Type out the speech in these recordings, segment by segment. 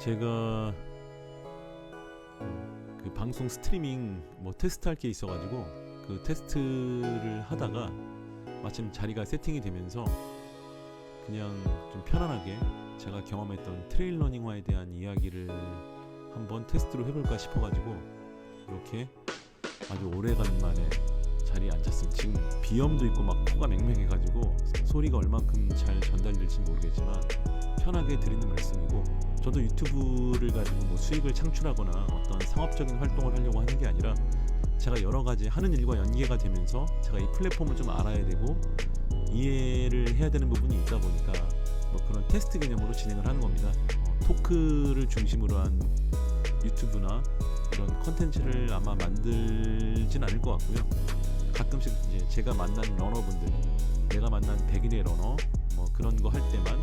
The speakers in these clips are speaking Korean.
제가 그 방송 스트리밍 테스트할 게 있어가지고 그 테스트를 하다가 마침 자리가 세팅이 되면서 그냥 좀 편안하게 제가 경험했던 트레일 러닝화에 대한 이야기를 한번 테스트로 해볼까 싶어가지고 이렇게 아주 오래간만에 자리에 앉았습니다. 지금 비염도 있고 막 코가 맹맹해가지고 소리가 얼만큼 잘 전달될지 모르겠지만 편하게 드리는 말씀이고, 저도 유튜브를 가지고 수익을 창출하거나 어떤 상업적인 활동을 하려고 하는 게 아니라 제가 여러 가지 하는 일과 연계가 되면서 제가 이 플랫폼을 좀 알아야 되고 이해를 해야 되는 부분이 있다 보니까 그런 테스트 개념으로 진행을 하는 겁니다. 토크를 중심으로 한 유튜브나 이런 컨텐츠를 아마 만들진 않을 것 같고요. 가끔씩 이제 제가 만난 러너분들, 내가 만난 100일의 러너 그런 거 할 때만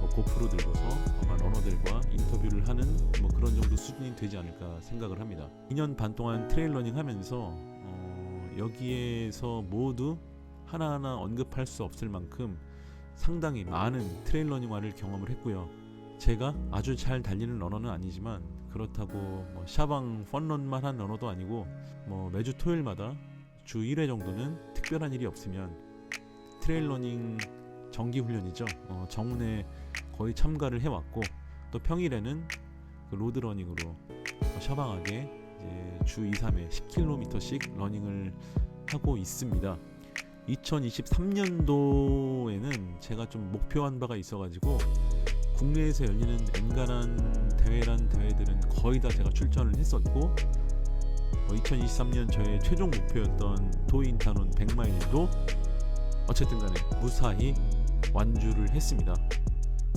고프로 들고서 아마 러너들과 인터뷰를 하는 그런 정도 수준이 되지 않을까 생각을 합니다. 2년 반 동안 트레일 러닝 하면서 여기에서 모두 하나하나 언급할 수 없을 만큼 상당히 많은 트레일 러닝화를 경험을 했고요. 제가 아주 잘 달리는 러너는 아니지만 그렇다고 샤방 펀런만 한 러너도 아니고 매주 토요일마다 주 1회 정도는 특별한 일이 없으면 트레일 러닝 정기 훈련이죠. 정훈에 거의 참가를 해왔고, 또 평일에는 그 로드 러닝으로 샤방하게 이제 주 2, 3회 10km씩 러닝을 하고 있습니다. 2023년도에는 제가 좀 목표한 바가 있어가지고 국내에서 열리는 엔간한 대회란 대회들은 거의 다 제가 출전을 했었고, 2023년 저의 최종 목표였던 도인타논 100마일도 어쨌든 간에 무사히 완주를 했습니다.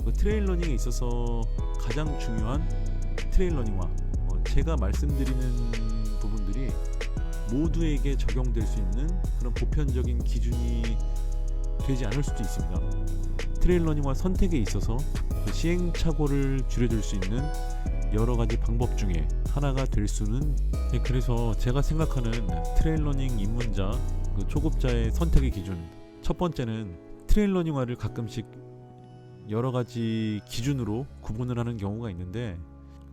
그 트레일 러닝에 있어서 가장 중요한 트레일 러닝화, 제가 말씀드리는 부분들이 모두에게 적용될 수 있는 그런 보편적인 기준이 되지 않을 수도 있습니다. 트레일 러닝화 선택에 있어서 그 시행착오를 줄여줄 수 있는 여러 가지 방법 중에 하나가 될 수는, 그래서 제가 생각하는 트레일 러닝 입문자, 그 초급자의 선택의 기준, 첫 번째는 트레일 러닝화를 가끔씩 여러 가지 기준으로 구분을 하는 경우가 있는데,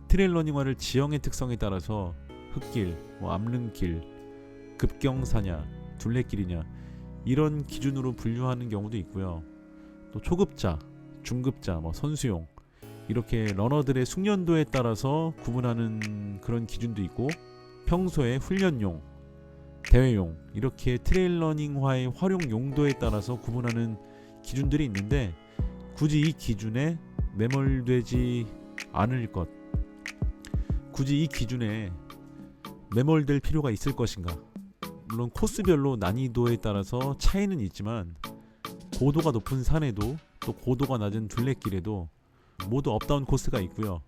트레일 러닝화를 지형의 특성에 따라서 흙길, 암릉길, 급경사냐, 둘레길이냐 이런 기준으로 분류하는 경우도 있고요. 또 초급자, 중급자, 선수용 이렇게 러너들의 숙련도에 따라서 구분하는 그런 기준도 있고, 평소에 훈련용, 대회용 이렇게 트레일 러닝화의 활용 용도에 따라서 구분하는 기준들이 있는데, 굳이 이 기준에 매몰되지 않을 것, 굳이 이 기준에 매몰될 필요가 있을 것인가. 물론 코스별로 난이도에 따라서 차이는 있지만 고도가 높은 산에도 또 고도가 낮은 둘레길에도 모두 업다운 코스가 있고요.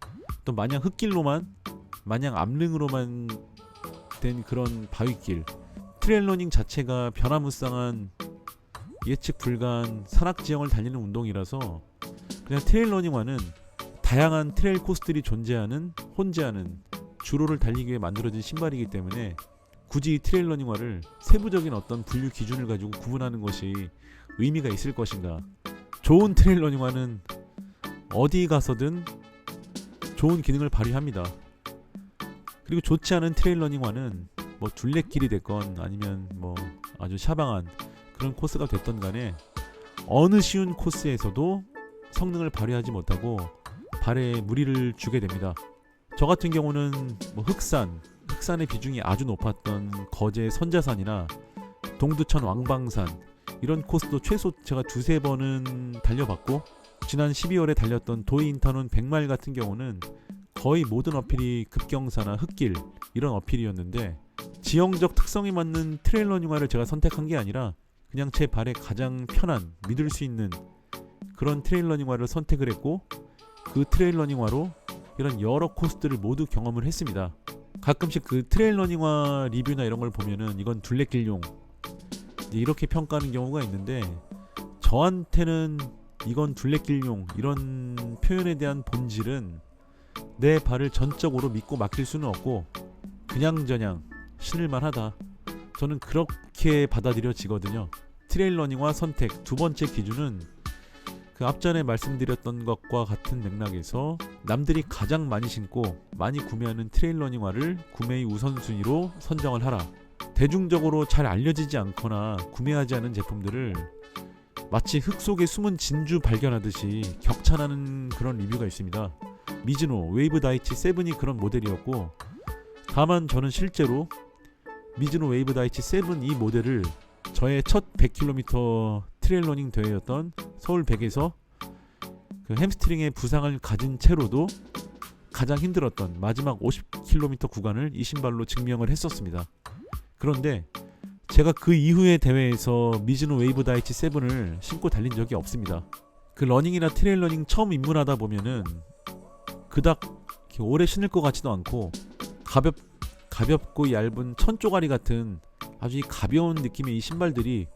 또 마냥 흙길로만, 마냥 암릉으로만 된 그런 바위길, 트레일 러닝 자체가 변화무쌍한 예측 불가한 산악 지형을 달리는 운동이라서 그냥 트레일 러닝화는 다양한 트레일 코스들이 존재하는, 혼재하는 주로를 달리기 위해 만들어진 신발이기 때문에 굳이 트레일 러닝화를 세부적인 어떤 분류 기준을 가지고 구분하는 것이 의미가 있을 것인가. 좋은 트레일 러닝화는 어디 가서든 좋은 기능을 발휘합니다. 그리고 좋지 않은 트레일 러닝화는 둘레길이 됐건 아니면 아주 샤방한 그런 코스가 됐던 간에 어느 쉬운 코스에서도 성능을 발휘하지 못하고 발에 무리를 주게 됩니다. 저 같은 경우는 흑산의 비중이 아주 높았던 거제 선자산이나 동두천 왕방산 이런 코스도 최소 제가 2-3번은 달려봤고, 지난 12월에 달렸던 도이인터논 100마일 같은 경우는 거의 모든 어필이 급경사나 흙길 이런 어필이었는데, 지형적 특성에 맞는 트레일 러닝화를 제가 선택한 게 아니라 그냥 제 발에 가장 편한, 믿을 수 있는 그런 트레일 러닝화를 선택을 했고, 그 트레일 러닝화로 이런 여러 코스들을 모두 경험을 했습니다. 가끔씩 그 트레일 러닝화 리뷰나 이런 걸 보면은 이건 둘레길용 이렇게 평가하는 경우가 있는데, 저한테는 이건 둘레길용 이런 표현에 대한 본질은 내 발을 전적으로 믿고 맡길 수는 없고 그냥저냥 신을만 하다, 저는 그렇게 받아들여지거든요. 트레일 러닝화 선택 두 번째 기준은 그 앞전에 말씀드렸던 것과 같은 맥락에서 남들이 가장 많이 신고 많이 구매하는 트레일러닝화를 구매의 우선순위로 선정을 하라. 대중적으로 잘 알려지지 않거나 구매하지 않은 제품들을 마치 흙 속에 숨은 진주 발견하듯이 격찬하는 그런 리뷰가 있습니다. 미즈노 웨이브 다이치 7이 그런 모델이었고, 다만 저는 실제로 미즈노 웨이브 다이치 7 이 모델을 저의 첫 100km 트레일러닝 대회였던 서울 100에서 그 햄스트링의 부상을 가진 채로도 가장 힘들었던 마지막 50km 구간을 이 신발로 증명을 했었습니다. 그런데 제가 그 이후의 대회에서 미즈노 웨이브 다이치 7을 신고 달린 적이 없습니다. 그 러닝이나 트레일러닝 처음 입문하다 보면은 그닥 오래 신을 것 같지도 않고 가볍고 얇은 천조가리 같은 아주 가벼운 느낌의 이 신발들이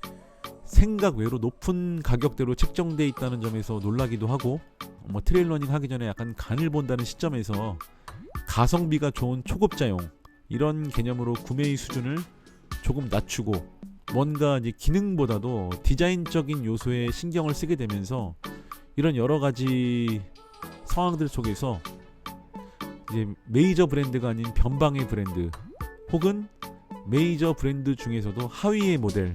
생각 외로 높은 가격대로 책정되어 있다는 점에서 놀라기도 하고, 트레일러닝 하기 전에 약간 간을 본다는 시점에서 가성비가 좋은 초급자용 이런 개념으로 구매의 수준을 조금 낮추고 뭔가 이제 기능보다도 디자인적인 요소에 신경을 쓰게 되면서 이런 여러 가지 상황들 속에서 이제 메이저 브랜드가 아닌 변방의 브랜드 혹은 메이저 브랜드 중에서도 하위의 모델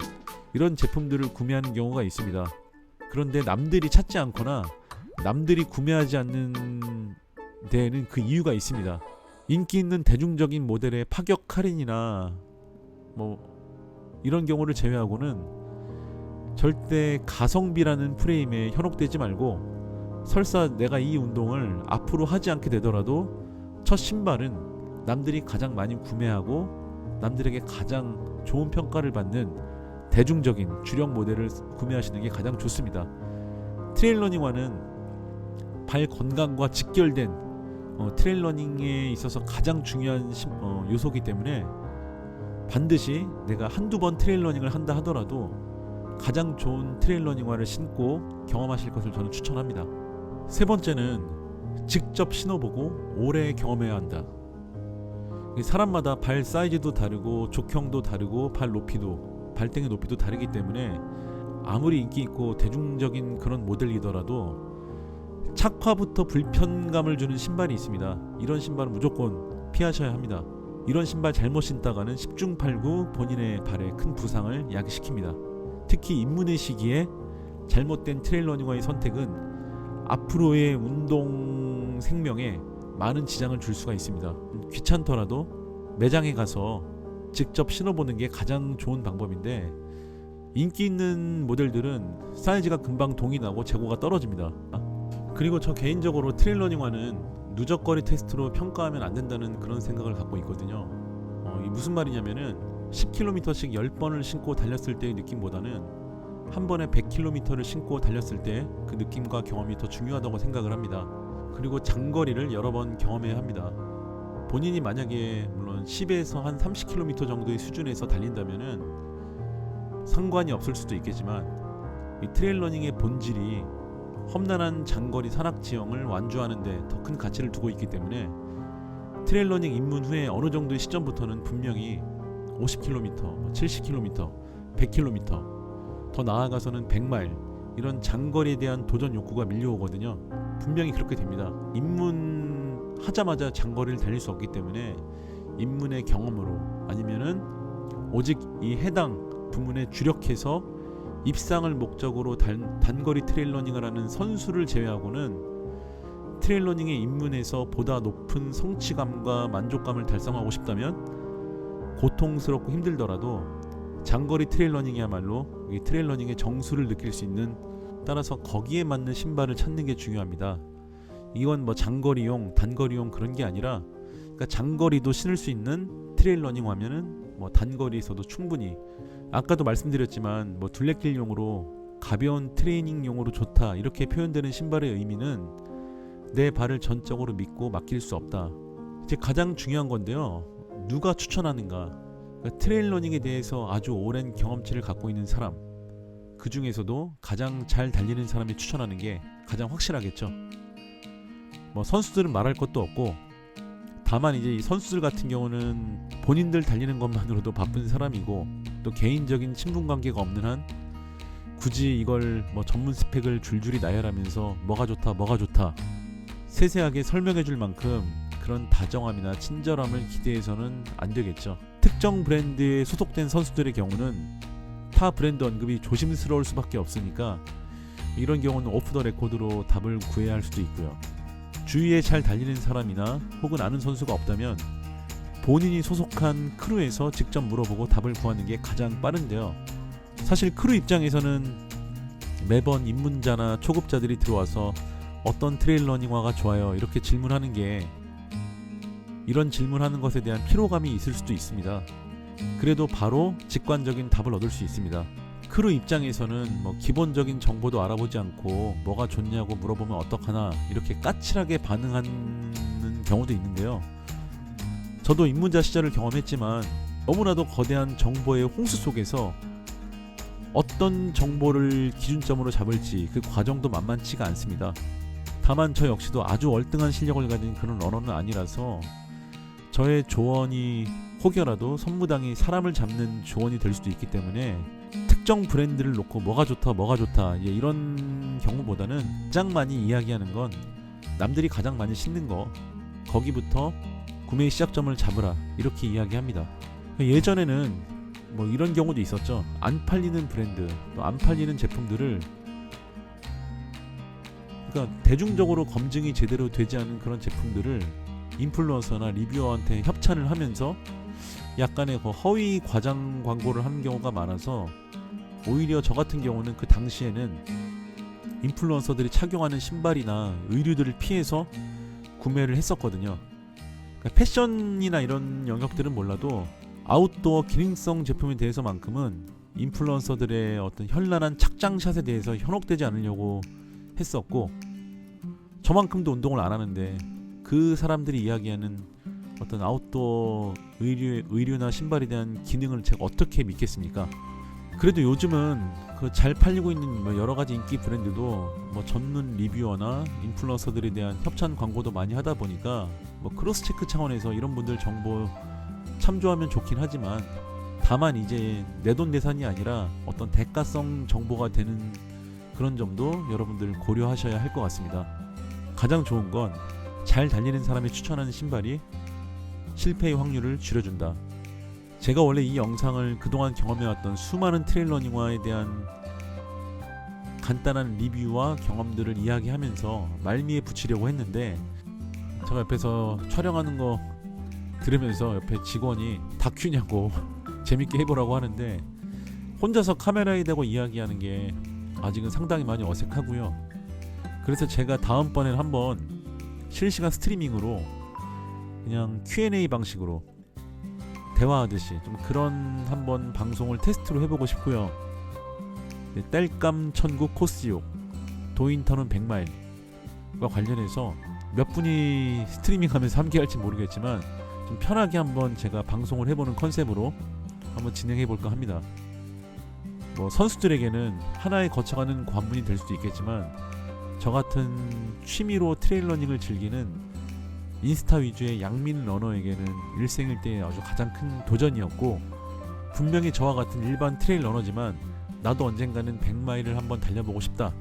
이런 제품들을 구매하는 경우가 있습니다. 그런데 남들이 찾지 않거나 남들이 구매하지 않는 데에는 그 이유가 있습니다. 인기 있는 대중적인 모델의 파격 할인이나 이런 경우를 제외하고는 절대 가성비라는 프레임에 현혹되지 말고, 설사 내가 이 운동을 앞으로 하지 않게 되더라도 첫 신발은 남들이 가장 많이 구매하고 남들에게 가장 좋은 평가를 받는 대중적인 주력 모델을 구매하시는 게 가장 좋습니다. 트레일러닝화는 발 건강과 직결된 트레일러닝에 있어서 가장 중요한 요소이기 때문에 반드시 내가 한두 번 트레일러닝을 한다 하더라도 가장 좋은 트레일러닝화를 신고 경험하실 것을 저는 추천합니다. 세 번째는 직접 신어보고 오래 경험해야 한다. 사람마다 발 사이즈도 다르고 족형도 다르고 발등의 높이도 다르기 때문에 아무리 인기 있고 대중적인 그런 모델이더라도 착화부터 불편감을 주는 신발이 있습니다. 이런 신발은 무조건 피하셔야 합니다. 이런 신발 잘못 신다가는 10중 8구 본인의 발에 큰 부상을 야기시킵니다. 특히 입문의 시기에 잘못된 트레일러닝화의 선택은 앞으로의 운동 생명에 많은 지장을 줄 수가 있습니다. 귀찮더라도 매장에 가서 직접 신어보는 게 가장 좋은 방법인데, 인기 있는 모델들은 사이즈가 금방 동이 나고 재고가 떨어집니다. 그리고 저 개인적으로 트레일러닝화는 누적거리 테스트로 평가하면 안 된다는 그런 생각을 갖고 있거든요. 이게 무슨 말이냐면은 10km씩 10번을 신고 달렸을 때의 느낌보다는 한 번에 100km를 신고 달렸을 때 그 느낌과 경험이 더 중요하다고 생각을 합니다. 그리고 장거리를 여러 번 경험해야 합니다. 본인이 만약에 물론 10에서 한 30km 정도의 수준에서 달린다면은 상관이 없을 수도 있겠지만, 이 트레일러닝의 본질이 험난한 장거리 산악 지형을 완주하는데 더 큰 가치를 두고 있기 때문에 트레일러닝 입문 후에 어느 정도의 시점부터는 분명히 50km, 70km, 100km, 더 나아가서는 100마일 이런 장거리에 대한 도전 욕구가 밀려오거든요. 분명히 그렇게 됩니다. 입문하자마자 장거리를 달릴 수 없기 때문에 입문의 경험으로 아니면은 오직 이 해당 부문에 주력해서 입상을 목적으로 단거리 트레일러닝을 하는 선수를 제외하고는 트레일러닝에 입문해서 보다 높은 성취감과 만족감을 달성하고 싶다면 고통스럽고 힘들더라도 장거리 트레일러닝이야말로 이 트레일러닝의 정수를 느낄 수 있는, 따라서 거기에 맞는 신발을 찾는 게 중요합니다. 이건 장거리용, 단거리용 그런 게 아니라, 그러니까 장거리도 신을 수 있는 트레일러닝화면은 단거리에서도 충분히, 아까도 말씀드렸지만 둘레길용으로 가벼운 트레이닝용으로 좋다 이렇게 표현되는 신발의 의미는 내 발을 전적으로 믿고 맡길 수 없다. 이제 가장 중요한 건데요, 누가 추천하는가. 그러니까 트레일러닝에 대해서 아주 오랜 경험치를 갖고 있는 사람, 그 중에서도 가장 잘 달리는 사람이 추천하는 게 가장 확실하겠죠. 선수들은 말할 것도 없고, 다만 이제 이 선수들 같은 경우는 본인들 달리는 것만으로도 바쁜 사람이고 또 개인적인 친분 관계가 없는 한 굳이 이걸 뭐 전문 스펙을 줄줄이 나열하면서 뭐가 좋다 세세하게 설명해 줄 만큼 그런 다정함이나 친절함을 기대해서는 안 되겠죠. 특정 브랜드에 소속된 선수들의 경우는 타 브랜드 언급이 조심스러울 수밖에 없으니까 이런 경우는 오프 더 레코드로 답을 구해야 할 수도 있고요. 주위에 잘 달리는 사람이나 혹은 아는 선수가 없다면 본인이 소속한 크루에서 직접 물어보고 답을 구하는 게 가장 빠른데요. 사실 크루 입장에서는 매번 입문자나 초급자들이 들어와서 어떤 트레일 러닝화가 좋아요 이렇게 질문하는 게 이런 질문하는 것에 대한 피로감이 있을 수도 있습니다. 그래도 바로 직관적인 답을 얻을 수 있습니다. 크루 입장에서는 뭐 기본적인 정보도 알아보지 않고 뭐가 좋냐고 물어보면 어떡하나 이렇게 까칠하게 반응하는 경우도 있는데요. 저도 입문자 시절을 경험했지만 너무나도 거대한 정보의 홍수 속에서 어떤 정보를 기준점으로 잡을지 그 과정도 만만치가 않습니다. 다만 저 역시도 아주 월등한 실력을 가진 그런 러너는 아니라서 저의 조언이 혹여라도 선무당이 사람을 잡는 조언이 될 수도 있기 때문에 특정 브랜드를 놓고 뭐가 좋다 이런 경우보다는 가장 많이 이야기하는 건 남들이 가장 많이 신는 거 거기부터 구매의 시작점을 잡으라 이렇게 이야기합니다. 예전에는 뭐 이런 경우도 있었죠. 안 팔리는 브랜드 또 안 팔리는 제품들을 그러니까 대중적으로 검증이 제대로 되지 않은 그런 제품들을 인플루언서나 리뷰어한테 협찬을 하면서 약간의 허위 과장 광고를 하는 경우가 많아서 오히려 저 같은 경우는 그 당시에는 인플루언서들이 착용하는 신발이나 의류들을 피해서 구매를 했었거든요. 그러니까 패션이나 이런 영역들은 몰라도 아웃도어 기능성 제품에 대해서만큼은 인플루언서들의 어떤 현란한 착장샷에 대해서 현혹되지 않으려고 했었고 저만큼도 운동을 안 하는데 그 사람들이 이야기하는 어떤 아웃도어 의류나 신발에 대한 기능을 제가 어떻게 믿겠습니까? 그래도 요즘은 그 잘 팔리고 있는 뭐 여러 가지 인기 브랜드도 뭐 전문 리뷰어나 인플루언서들에 대한 협찬 광고도 많이 하다 보니까 뭐 크로스 체크 차원에서 이런 분들 정보 참조하면 좋긴 하지만 다만 이제 내돈내산이 아니라 어떤 대가성 정보가 되는 그런 점도 여러분들 고려하셔야 할 것 같습니다. 가장 좋은 건 잘 달리는 사람이 추천하는 신발이 실패의 확률을 줄여준다. 제가 원래 이 영상을 그동안 경험해왔던 수많은 트레일 러닝화에 대한 간단한 리뷰와 경험들을 이야기하면서 말미에 붙이려고 했는데 제가 옆에서 촬영하는 거 들으면서 옆에 직원이 다큐냐고 재밌게 해보라고 하는데 혼자서 카메라에 대고 이야기하는 게 아직은 상당히 많이 어색하고요. 그래서 제가 다음번에는 한번 실시간 스트리밍으로 그냥 Q&A 방식으로 대화하듯이 좀 그런 한번 방송을 테스트로 해보고 싶고요. 땔감 천국 코스요 도인터는 100마일과 관련해서 몇 분이 스트리밍하면서 함께할지 모르겠지만 좀 편하게 한번 제가 방송을 해보는 컨셉으로 한번 진행해볼까 합니다. 뭐 선수들에게는 하나의 거쳐가는 관문이 될 수도 있겠지만 저 같은 취미로 트레일 러닝을 즐기는 인스타 위주의 양민 러너에게는 일생일대의 아주 가장 큰 도전이었고 분명히 저와 같은 일반 트레일 러너지만 나도 언젠가는 100마일을 한번 달려보고 싶다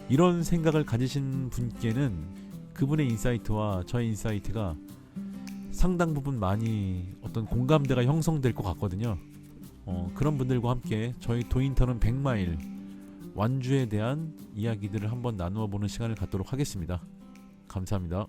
이런 생각을 가지신 분께는 그분의 인사이트와 저의 인사이트가 상당 부분 많이 어떤 공감대가 형성될 것 같거든요. 그런 분들과 함께 저희 도인터는 100마일 완주에 대한 이야기들을 한번 나누어 보는 시간을 갖도록 하겠습니다. 감사합니다.